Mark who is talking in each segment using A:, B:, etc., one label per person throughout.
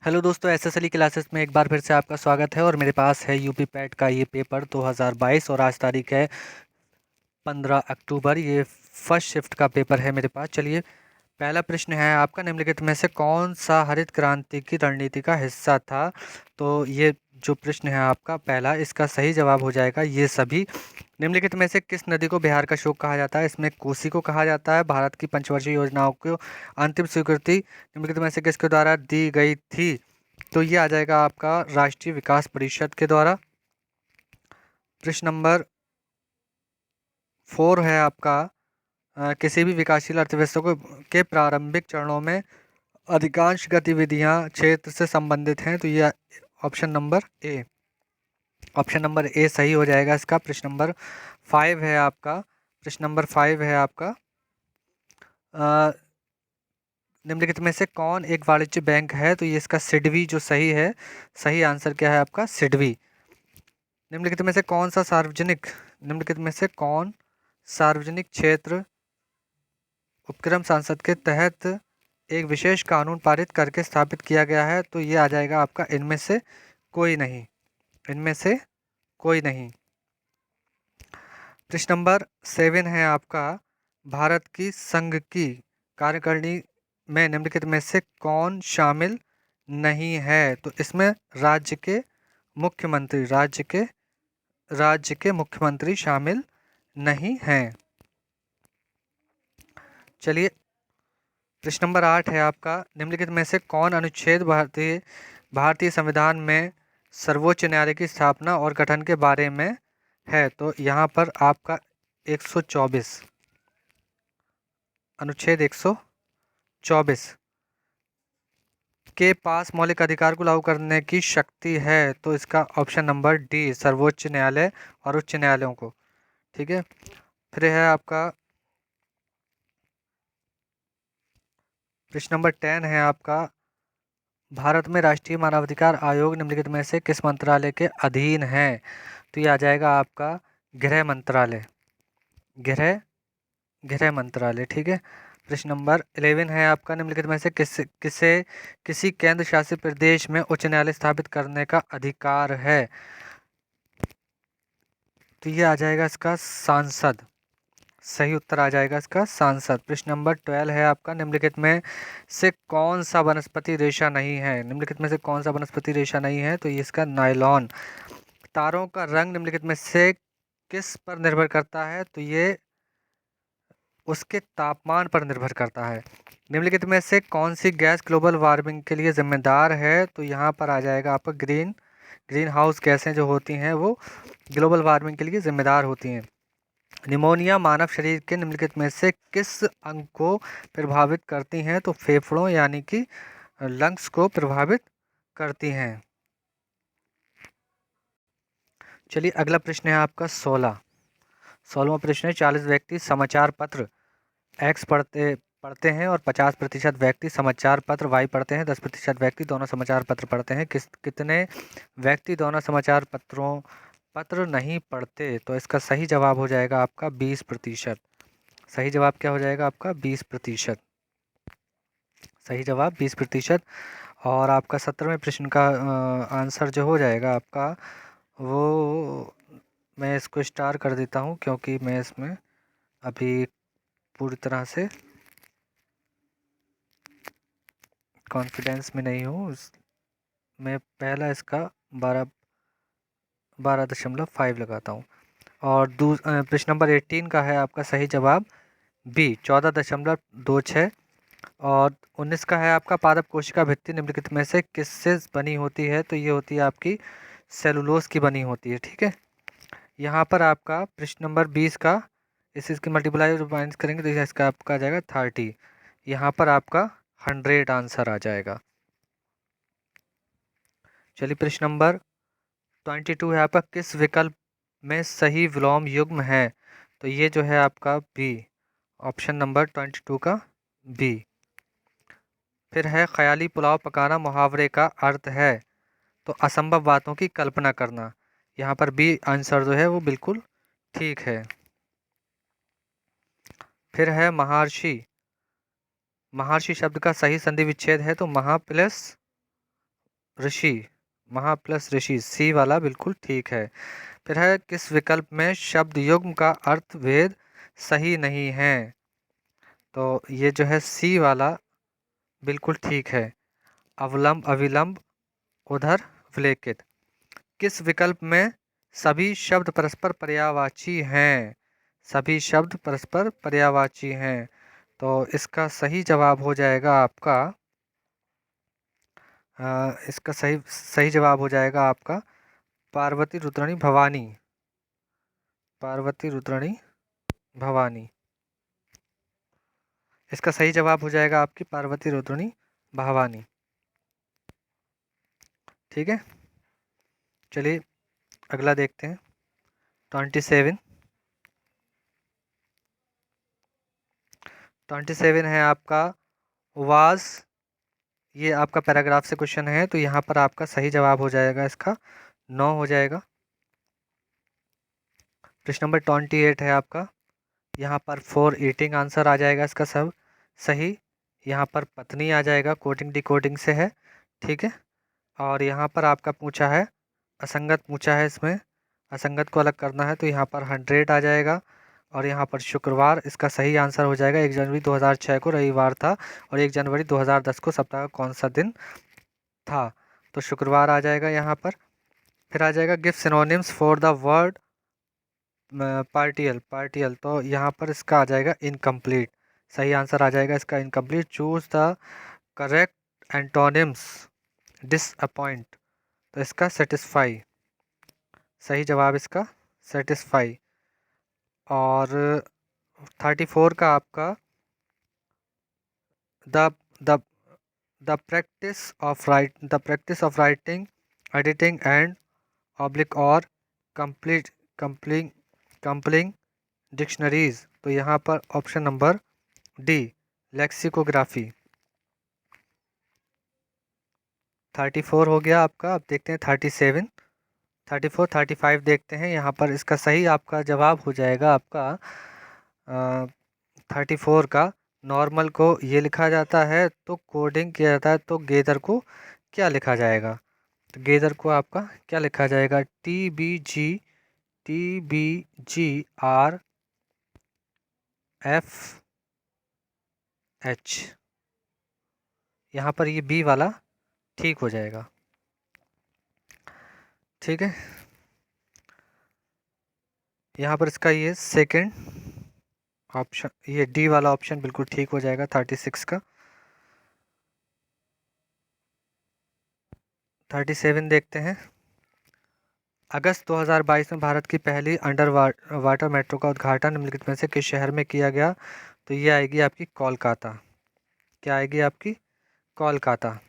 A: Hello दोस्तों, एसएसएलई classes में एक बार फिर से आपका स्वागत है। और मेरे पास है यूपी पैट का ये पेपर 2022 और आज तारीख है 15 अक्टूबर। ये फर्स्ट शिफ्ट का पेपर है मेरे पास। चलिए, पहला प्रश्न है आपका, निम्नलिखित में से कौन सा हरित क्रांति की रणनीति का हिस्सा था। तो ये जो प्रश्न है आपका पहला, इसका सही जवाब हो जाएगा ये सभी। निम्नलिखित में से किस नदी को बिहार का शोक कहा जाता है। इसमें कोसी को कहा जाता है। भारत की पंचवर्षीय योजनाओं को अंतिम स्वीकृति निम्नलिखित में से किसके द्वारा दी गई थी। तो ये आ जाएगा आपका राष्ट्रीय विकास परिषद के द्वारा। प्रश्न नंबर 4 है आपका, किसी भी विकासशील अर्थव्यवस्था को के प्रारंभिक चरणों में अधिकांश गतिविधियां क्षेत्र से संबंधित हैं। तो ये ऑप्शन नंबर ए सही हो जाएगा इसका। प्रश्न नंबर 5 है आपका। अ, निम्नलिखित में से कौन एक वाणिज्य बैंक है। तो ये इसका सिडबी जो सही है। सही आंसर क्या है आपका? सिडबी। निम्नलिखित में से कौन सार्वजनिक क्षेत्र उपक्रम संसद के तहत एक विशेष कानून पारित करके स्थापित किया गया है। तो ये आ जाएगा आपका इनमें से कोई नहीं। प्रश्न नंबर 7 है आपका, भारत की संघ की कार्यकारिणी में निम्नलिखित में से कौन शामिल नहीं है। तो इसमें राज्य के मुख्यमंत्री शामिल नहीं हैं। चलिए, प्रश्न नंबर 8 है आपका, निम्नलिखित में से कौन अनुच्छेद भारतीय संविधान में सर्वोच्च न्यायालय की स्थापना और गठन के बारे में है। तो यहाँ पर आपका 124 अनुच्छेद 124 के पास मौलिक अधिकार को लागू करने की शक्ति है। तो इसका ऑप्शन नंबर डी, सर्वोच्च न्यायालय और उच्च न्यायालयों को। ठीक है। फिर है आपका प्रश्न नंबर 10 है आपका, भारत में राष्ट्रीय मानवाधिकार आयोग निम्नलिखित में से किस मंत्रालय के अधीन है। तो ये आ जाएगा आपका गृह मंत्रालय। गृह मंत्रालय। ठीक है। प्रश्न नंबर 11 है आपका, निम्नलिखित में से किसी केंद्र शासित प्रदेश में उच्च न्यायालय स्थापित करने का अधिकार है। तो ये आ जाएगा इसका सांसद। सही उत्तर आ जाएगा इसका सांसद। प्रश्न नंबर 12 है आपका, निम्नलिखित में से कौन सा वनस्पति रेशा नहीं है। तो ये इसका नायलॉन। तारों का रंग निम्नलिखित में से किस पर निर्भर करता है। तो ये उसके तापमान पर निर्भर करता है। निम्नलिखित में से कौन सी गैस ग्लोबल वार्मिंग के लिए जिम्मेदार है। तो यहाँ पर आ जाएगा आपका ग्रीन हाउस गैसें जो होती हैं वो ग्लोबल वार्मिंग के लिए जिम्मेदार होती हैं। निमोनिया मानव शरीर के निम्नलिखित में से किस अंग को प्रभावित करती हैं। तो फेफड़ों यानी कि लंग्स को प्रभावित करती हैं। चलिए, अगला प्रश्न है आपका 16वां प्रश्न है, 40 व्यक्ति समाचार पत्र एक्स पढ़ते हैं और 50% व्यक्ति समाचार पत्र वाई पढ़ते हैं। 10% व्यक्ति दोनों समाचार पत्र पढ़ते हैं। कितने व्यक्ति दोनों समाचार पत्र नहीं पढ़ते। तो इसका सही जवाब हो जाएगा आपका 20%। सही जवाब क्या हो जाएगा आपका? 20%। सही जवाब 20%। और आपका 17वें प्रश्न का आंसर जो हो जाएगा आपका, वो मैं इसको स्टार कर देता हूँ क्योंकि मैं इसमें अभी पूरी तरह से कॉन्फिडेंस में नहीं हूँ। मैं पहला इसका 12.5 लगाता हूँ। और प्रश्न नंबर 18 का है आपका सही जवाब बी, 14.26। और 19 का है आपका, पादप कोशिका भित्ति निम्नलिखित में से किससे बनी होती है। तो ये होती है आपकी सेलुलोज की बनी होती है। ठीक है। यहाँ पर आपका प्रश्न नंबर 20 का, इसकी मल्टीप्लाई और माइनस करेंगे तो इसका आपका आ जाएगा 30। यहाँ पर आपका 100 आंसर आ जाएगा। चलिए, प्रश्न नंबर 22 है आपका, किस विकल्प में सही विलोम युग्म है। तो ये जो है आपका बी, ऑप्शन नंबर 22 का बी। फिर है, ख्याली पुलाव पकाना मुहावरे का अर्थ है। तो असंभव बातों की कल्पना करना। यहाँ पर बी आंसर जो है वो बिल्कुल ठीक है। फिर है, महर्षि शब्द का सही संधि विच्छेद है। तो महा प्लस ऋषि, महा प्लस ऋषि, सी वाला बिल्कुल ठीक है। फिर है किस विकल्प में शब्द युग्म का अर्थ भेद सही नहीं है? तो ये जो है सी वाला बिल्कुल ठीक है। अवलंब अविलंब उधर विलेखित। किस विकल्प में सभी शब्द परस्पर पर्यायवाची हैं? सभी शब्द परस्पर पर्यायवाची हैं। तो इसका सही जवाब हो जाएगा आपका इसका सही सही जवाब हो जाएगा आपका पार्वती रुद्रणी भवानी। पार्वती रुद्रणी भवानी, इसका सही जवाब हो जाएगा आपकी पार्वती रुद्रणी भवानी। ठीक है, चलिए अगला देखते हैं। 27 है आपका वाज, ये आपका पैराग्राफ से क्वेश्चन है, तो यहाँ पर आपका सही जवाब हो जाएगा इसका 9 हो जाएगा। प्रश्न नंबर 28 है आपका, यहाँ पर फॉर ईटिंग आंसर आ जाएगा इसका सब सही। यहाँ पर पत्नी आ जाएगा, कोडिंग डिकोडिंग से है। ठीक है, और यहाँ पर आपका पूछा है असंगत पूछा है, इसमें असंगत को अलग करना है, तो यहाँ पर 100 आ जाएगा। और यहाँ पर शुक्रवार इसका सही आंसर हो जाएगा। 1 जनवरी 2006 को रविवार था और 1 जनवरी 2010 को सप्ताह का कौन सा दिन था? तो शुक्रवार आ जाएगा यहाँ पर। फिर आ जाएगा give synonyms for the word partial. Partial तो यहाँ पर इसका आ जाएगा इनकम्प्लीट। सही आंसर आ जाएगा इसका incomplete. Choose the correct antonyms disappoint, तो इसका सेटिस्फाई। सही जवाब इसका सेटिस्फाई। और 34 का आपका the the the practice of writing editing and oblique और कंप्लिंग डिक्शनरीज, तो यहाँ पर ऑप्शन नंबर डी लेक्सिकोग्राफी। 34 हो गया आपका। अब देखते हैं 37, 34, 35 देखते हैं। यहाँ पर इसका सही आपका जवाब हो जाएगा आपका 34 का नॉर्मल को ये लिखा जाता है, तो कोडिंग किया जाता है, तो गेदर को क्या लिखा जाएगा? तो गेदर को आपका क्या लिखा जाएगा? TBGRFH। यहाँ पर ये बी वाला ठीक हो जाएगा। ठीक है, यहाँ पर इसका ये सेकंड ऑप्शन, ये डी वाला ऑप्शन बिल्कुल ठीक हो जाएगा 36 का। 37 देखते हैं। अगस्त 2022 में भारत की पहली अंडर वाटर मेट्रो का उद्घाटन निम्नलिखित में से किस शहर में किया गया? तो ये आएगी आपकी कोलकाता। क्या आएगी आपकी? कोलकाता।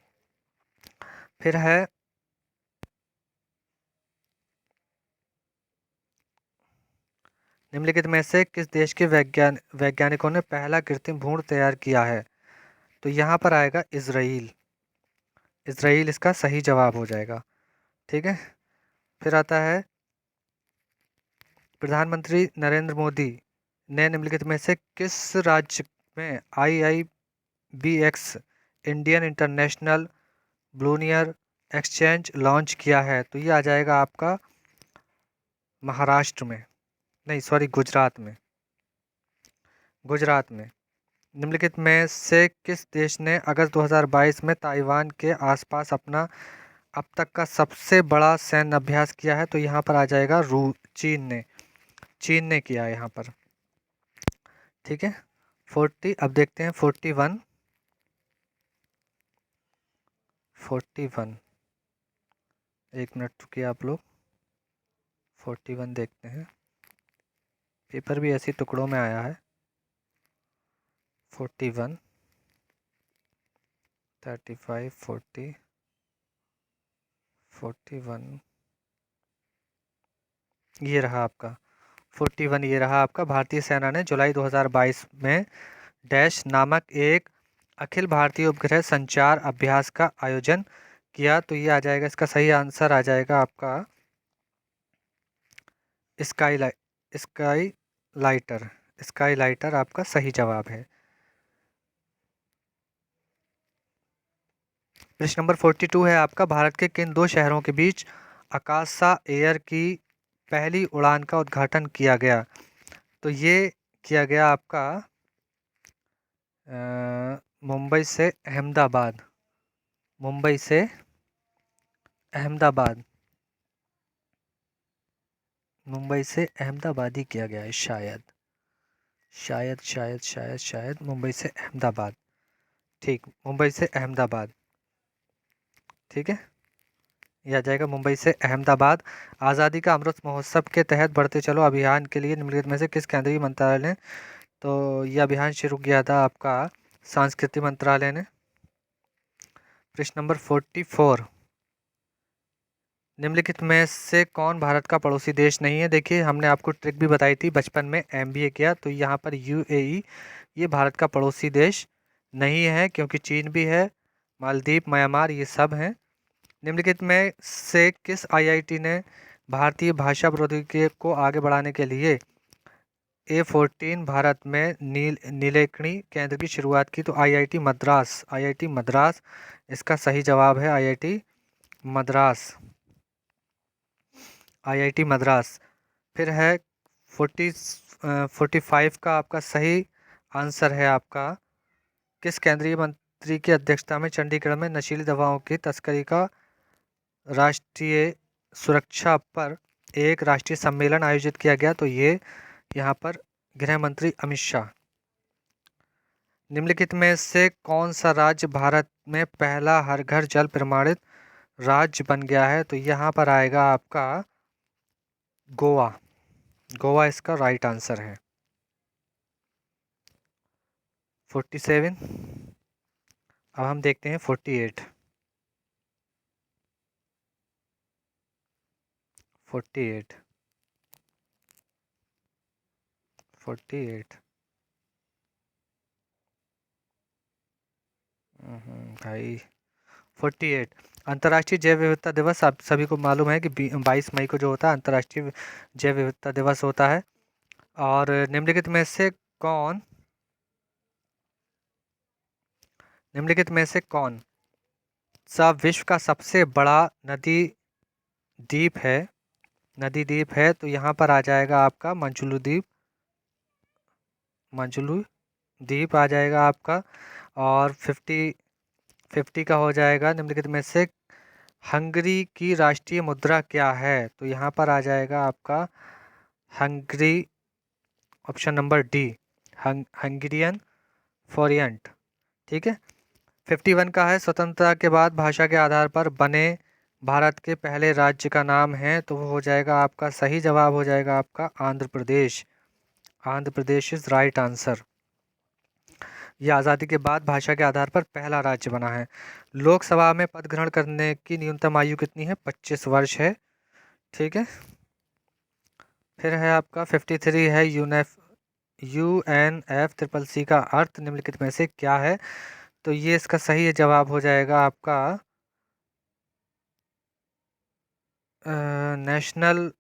A: फिर है निम्नलिखित में से किस देश के वैज्ञानिकों ने पहला कृत्रिम भ्रूण तैयार किया है? तो यहाँ पर आएगा इजराइल। इजराइल इसका सही जवाब हो जाएगा। ठीक है, फिर आता है प्रधानमंत्री नरेंद्र मोदी ने निम्नलिखित में से किस राज्य में IIBX Indian international bullion exchange launch किया है? तो ये आ जाएगा आपका महाराष्ट्र में, नहीं सॉरी गुजरात में। गुजरात में। निम्नलिखित में से किस देश ने अगस्त 2022 में ताइवान के आसपास अपना अब तक का सबसे बड़ा सैन्य अभ्यास किया है? तो यहाँ पर आ जाएगा चीन ने किया है यहाँ पर। ठीक है, 40। अब देखते हैं 41। एक मिनट रुकिए आप लोग, 41 देखते हैं। पेपर भी ऐसी टुकड़ों में आया है। 41, 35, 40, 41 ये रहा आपका 41। ये रहा आपका। भारतीय सेना ने जुलाई 2022 में डैश नामक एक अखिल भारतीय उपग्रह संचार अभ्यास का आयोजन किया। तो ये आ जाएगा, इसका सही आंसर आ जाएगा आपका स्काई लाइटर आपका सही जवाब है। प्रश्न नंबर 42 है आपका, भारत के किन दो शहरों के बीच आकाशा एयर की पहली उड़ान का उद्घाटन किया गया? तो ये किया गया आपका मुंबई से अहमदाबाद, मुंबई से अहमदाबाद, मुंबई से अहमदाबाद ही किया गया है शायद, शायद शायद शायद शायद मुंबई से अहमदाबाद। ठीक, मुंबई से अहमदाबाद। ठीक है, यह आ जाएगा मुंबई से अहमदाबाद। आज़ादी का अमृत महोत्सव के तहत बढ़ते चलो अभियान के लिए निम्नलिखित में से किस केंद्रीय मंत्रालय ने तो यह अभियान शुरू किया था? आपका संस्कृति मंत्रालय ने। प्रश्न नंबर 44, निम्नलिखित में से कौन भारत का पड़ोसी देश नहीं है? देखिए, हमने आपको ट्रिक भी बताई थी बचपन में, एमबीए किया, तो यहाँ पर यूएई ये भारत का पड़ोसी देश नहीं है, क्योंकि चीन भी है, मालदीव, म्यांमार ये सब हैं। निम्नलिखित में से किस आईआईटी ने भारतीय भाषा प्रौद्योगिकी को आगे बढ़ाने के लिए A14 भारत में नीलेकणी केंद्र की शुरुआत की? तो आईआईटी मद्रास, आईआईटी मद्रास इसका सही जवाब है, आईआईटी मद्रास, आईआईटी मद्रास। फिर है 45 का आपका सही आंसर है आपका, किस केंद्रीय मंत्री की अध्यक्षता में चंडीगढ़ में नशीली दवाओं की तस्करी का राष्ट्रीय सुरक्षा पर एक राष्ट्रीय सम्मेलन आयोजित किया गया? तो ये यहाँ पर गृह मंत्री अमित शाह। निम्नलिखित में से कौन सा राज्य भारत में पहला हर घर जल प्रमाणित राज्य बन गया है? तो यहाँ पर आएगा आपका गोवा, गोवा इसका राइट आंसर है। 47, अब हम देखते हैं 48, 48, 48। भाई 48, अंतर्राष्ट्रीय जैव विविधता दिवस आप सभी को मालूम है कि 22 मई को जो होता है अंतर्राष्ट्रीय जैव विविधता दिवस होता है। और निम्नलिखित में से कौन, निम्नलिखित में से कौन सा विश्व का सबसे बड़ा नदी द्वीप है, नदी द्वीप है? तो यहाँ पर आ जाएगा आपका मंजुलू द्वीप, मंजुलू द्वीप आ जाएगा आपका। और 50 का हो जाएगा, निम्नलिखित में से हंगरी की राष्ट्रीय मुद्रा क्या है? तो यहाँ पर आ जाएगा आपका Hungary, option number D, Hungarian forint. ठीक है। 51 का है, स्वतंत्रता के बाद भाषा के आधार पर बने भारत के पहले राज्य का नाम है? तो वो हो जाएगा आपका सही जवाब हो जाएगा आपका Andhra Pradesh, Andhra Pradesh is right answer. यह आज़ादी के बाद भाषा के आधार पर पहला राज्य बना है। लोकसभा में पद ग्रहण करने की न्यूनतम आयु कितनी है? 25 वर्ष है। ठीक है। फिर है आपका 53 है, UNFCCC का अर्थ निम्नलिखित में से क्या है? तो ये इसका सही जवाब हो जाएगा आपका नेशनल,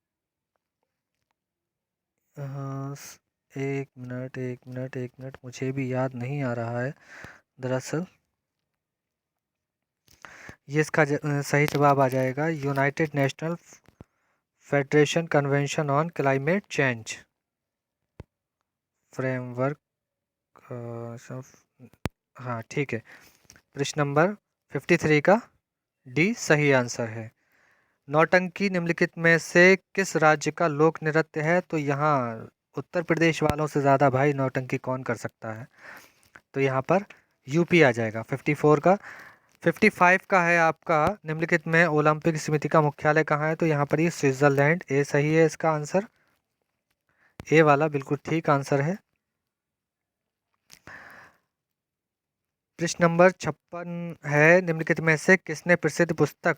A: एक मिनट एक मिनट एक मिनट, मुझे भी याद नहीं आ रहा है दरअसल। ये इसका सही जवाब आ जाएगा United national federation convention on climate change framework. हाँ ठीक है, प्रश्न नंबर 53 का डी सही आंसर है। नौटंकी निम्नलिखित में से किस राज्य का लोक नृत्य है? तो यहाँ उत्तर प्रदेश वालों से ज़्यादा भाई नौटंकी कौन कर सकता है? तो यहाँ पर यूपी आ जाएगा 54 का। 55 का है आपका, निम्नलिखित में ओलंपिक समिति का मुख्यालय कहाँ है? तो यहाँ पर ये स्विट्जरलैंड, ए सही है इसका आंसर, ए वाला बिल्कुल ठीक आंसर है। प्रश्न नंबर 56 है, निम्नलिखित में से किसने प्रसिद्ध पुस्तक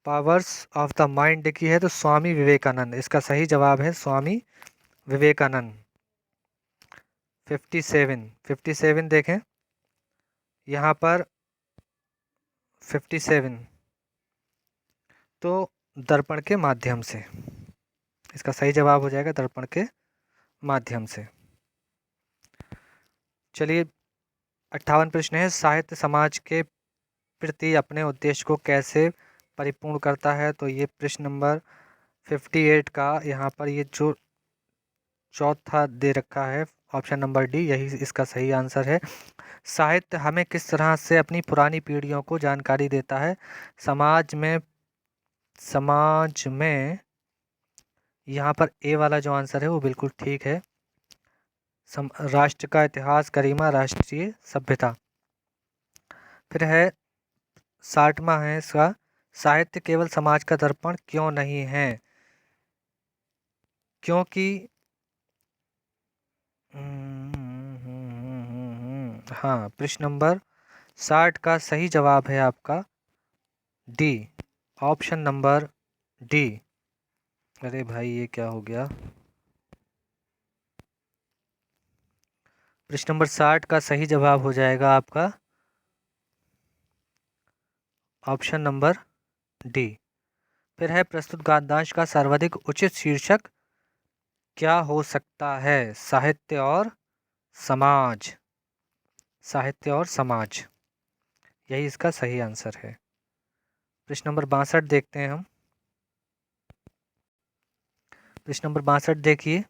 A: पावर्स ऑफ द माइंड लिखी है? तो स्वामी विवेकानंद, इसका सही जवाब है स्वामी विवेकानंद। 57 देखें यहाँ पर 57, तो दर्पण के माध्यम से, इसका सही जवाब हो जाएगा दर्पण के माध्यम से। चलिए 58 प्रश्न है, साहित्य समाज के प्रति अपने उद्देश्य को कैसे परिपूर्ण करता है? तो ये प्रश्न नंबर 58 का यहाँ पर ये जो चौथा दे रखा है, ऑप्शन नंबर डी, यही इसका सही आंसर है। साहित्य हमें किस तरह से अपनी पुरानी पीढ़ियों को जानकारी देता है? समाज में यहाँ पर ए वाला जो आंसर है वो बिल्कुल ठीक है। राष्ट्र का इतिहास, गरिमा, राष्ट्रीय सभ्यता। फिर है 60वां है इसका, साहित्य केवल समाज का दर्पण क्यों नहीं है? क्योंकि हाँ, प्रश्न नंबर 60 का सही जवाब है आपका डी, ऑप्शन नंबर डी। अरे भाई ये क्या हो गया? प्रश्न नंबर 60 का सही जवाब हो जाएगा आपका ऑप्शन नंबर डी। फिर है प्रस्तुत गद्यांश का सर्वाधिक उचित शीर्षक क्या हो सकता है? साहित्य और समाज। साहित्य और समाज, यही इसका सही आंसर है। प्रश्न नंबर 62 देखते हैं हम। प्रश्न नंबर 62 देखिए,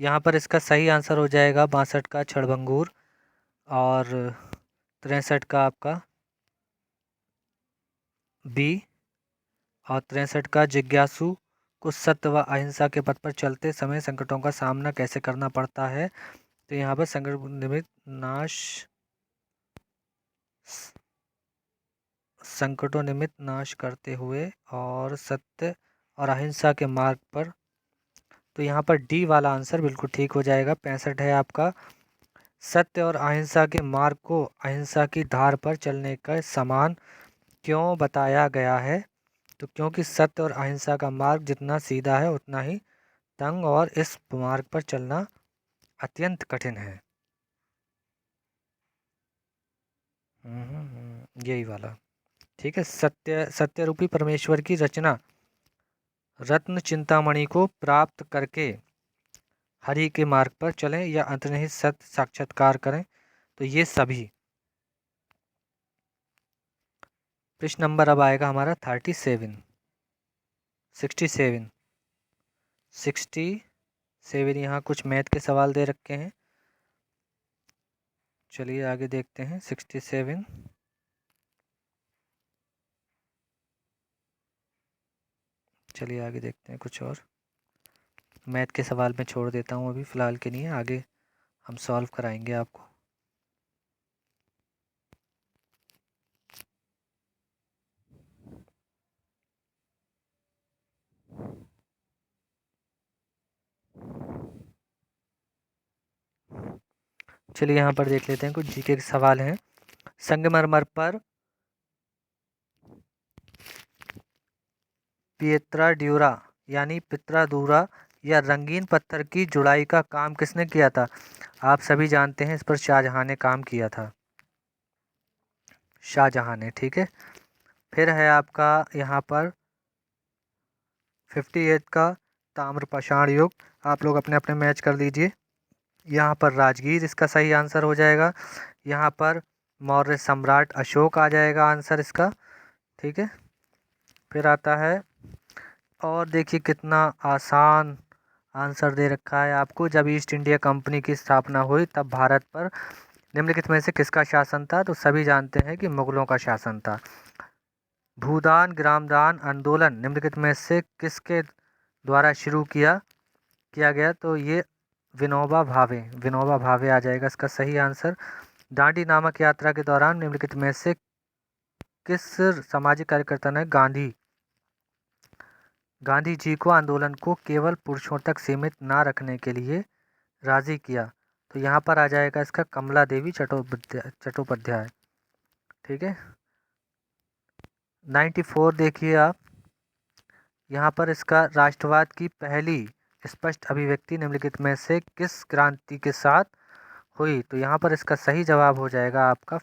A: यहाँ पर इसका सही आंसर हो जाएगा 62 का क्षणभंगुर, और 63 का आपका बी, और 63 का जिज्ञासु को सत्य व अहिंसा के पथ पर चलते समय संकटों का सामना कैसे करना पड़ता है? तो यहाँ पर संकटों निमित्त नाश करते हुए और सत्य और अहिंसा के मार्ग पर, तो यहाँ पर डी वाला आंसर बिल्कुल ठीक हो जाएगा। 65 है आपका, सत्य और अहिंसा के मार्ग को अहिंसा की धार पर चलने का समान क्यों बताया गया है? तो क्योंकि सत्य और अहिंसा का मार्ग जितना सीधा है उतना ही तंग, और इस मार्ग पर चलना अत्यंत कठिन है। यही वाला ठीक है। सत्य रूपी परमेश्वर की रचना रत्न चिंतामणि को प्राप्त करके हरि के मार्ग पर चलें या अंतर्निहित सत्य साक्षात्कार करें, तो ये सभी। प्रश्न नंबर अब आएगा हमारा 67, 67 यहाँ कुछ मैथ के सवाल दे रखे हैं। चलिए आगे देखते हैं। 67, चलिए आगे देखते हैं कुछ और। मैथ के सवाल मैं छोड़ देता हूँ अभी फ़िलहाल के लिए, आगे हम सॉल्व कराएंगे आपको। चलिए यहाँ पर देख लेते हैं, कुछ जीके के सवाल हैं। संगमरमर पर पिएत्राड्यूरा यानी पित्रादूरा या रंगीन पत्थर की जुड़ाई का काम किसने किया था? आप सभी जानते हैं, इस पर शाहजहां ने काम किया था, शाहजहां ने। ठीक है। फिर है आपका यहाँ पर 58 का ताम्र पाषाण युग। आप लोग अपने अपने मैच कर लीजिए। यहाँ पर राजगीर इसका सही आंसर हो जाएगा। यहाँ पर मौर्य सम्राट अशोक आ जाएगा आंसर इसका। ठीक है। फिर आता है, और देखिए कितना आसान आंसर दे रखा है आपको। जब ईस्ट इंडिया कंपनी की स्थापना हुई तब भारत पर निम्नलिखित में से किसका शासन था? तो सभी जानते हैं कि मुगलों का शासन था। भूदान ग्रामदान आंदोलन निम्नलिखित में से किसके द्वारा शुरू किया गया? तो ये विनोबा भावे आ जाएगा इसका सही आंसर। दांडी नामक यात्रा के दौरान निम्नलिखित में से किस सामाजिक कार्यकर्ता ने गांधी जी को आंदोलन को केवल पुरुषों तक सीमित ना रखने के लिए राजी किया? तो यहाँ पर आ जाएगा इसका कमला देवी चट्टोपाध्याय। ठीक है। 94 देखिए आप, यहाँ पर इसका राष्ट्रवाद की पहली स्पष्ट अभिव्यक्ति निम्नलिखित में से किस क्रांति के साथ हुई? तो यहाँ पर इसका सही जवाब हो जाएगा आपका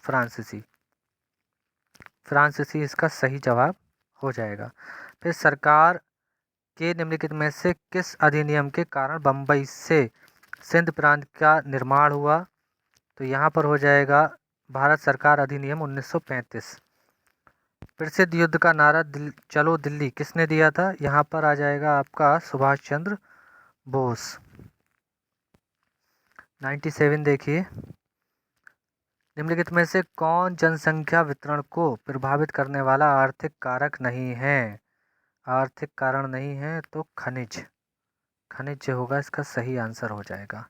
A: फ्रांसीसी इसका सही जवाब हो जाएगा। फिर सरकार के निम्नलिखित में से किस अधिनियम के कारण बम्बई से सिंध प्रांत का निर्माण हुआ? तो यहाँ पर हो जाएगा भारत सरकार अधिनियम 1935। प्रसिद्ध युद्ध का नारा चलो दिल्ली किसने दिया था? यहाँ पर आ जाएगा आपका सुभाष चंद्र बोस। 97 देखिए, निम्नलिखित में से कौन जनसंख्या वितरण को प्रभावित करने वाला आर्थिक कारक नहीं है? आर्थिक कारण नहीं है तो खनिज, खनिज होगा इसका सही आंसर हो जाएगा।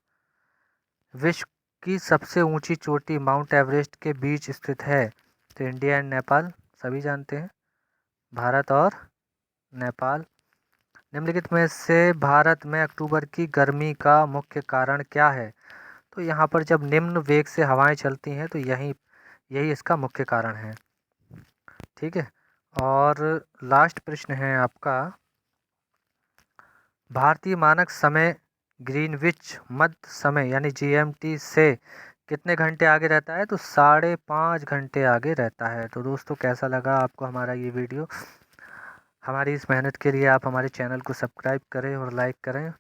A: विश्व की सबसे ऊंची चोटी माउंट एवरेस्ट के बीच स्थित है? तो इंडिया एंड नेपाल सभी जानते हैं, भारत और नेपाल। निम्नलिखित में से भारत में अक्टूबर की गर्मी का मुख्य कारण क्या है? तो यहाँ पर जब निम्न वेग से हवाएं चलती हैं तो यही इसका मुख्य कारण है। ठीक है, और लास्ट प्रश्न है आपका, भारतीय मानक समय ग्रीनविच मध्य समय यानी GMT से कितने घंटे आगे रहता है? तो 5.5 घंटे आगे रहता है। तो दोस्तों कैसा लगा आपको हमारा ये वीडियो? हमारी इस मेहनत के लिए आप हमारे चैनल को सब्सक्राइब करें और लाइक करें।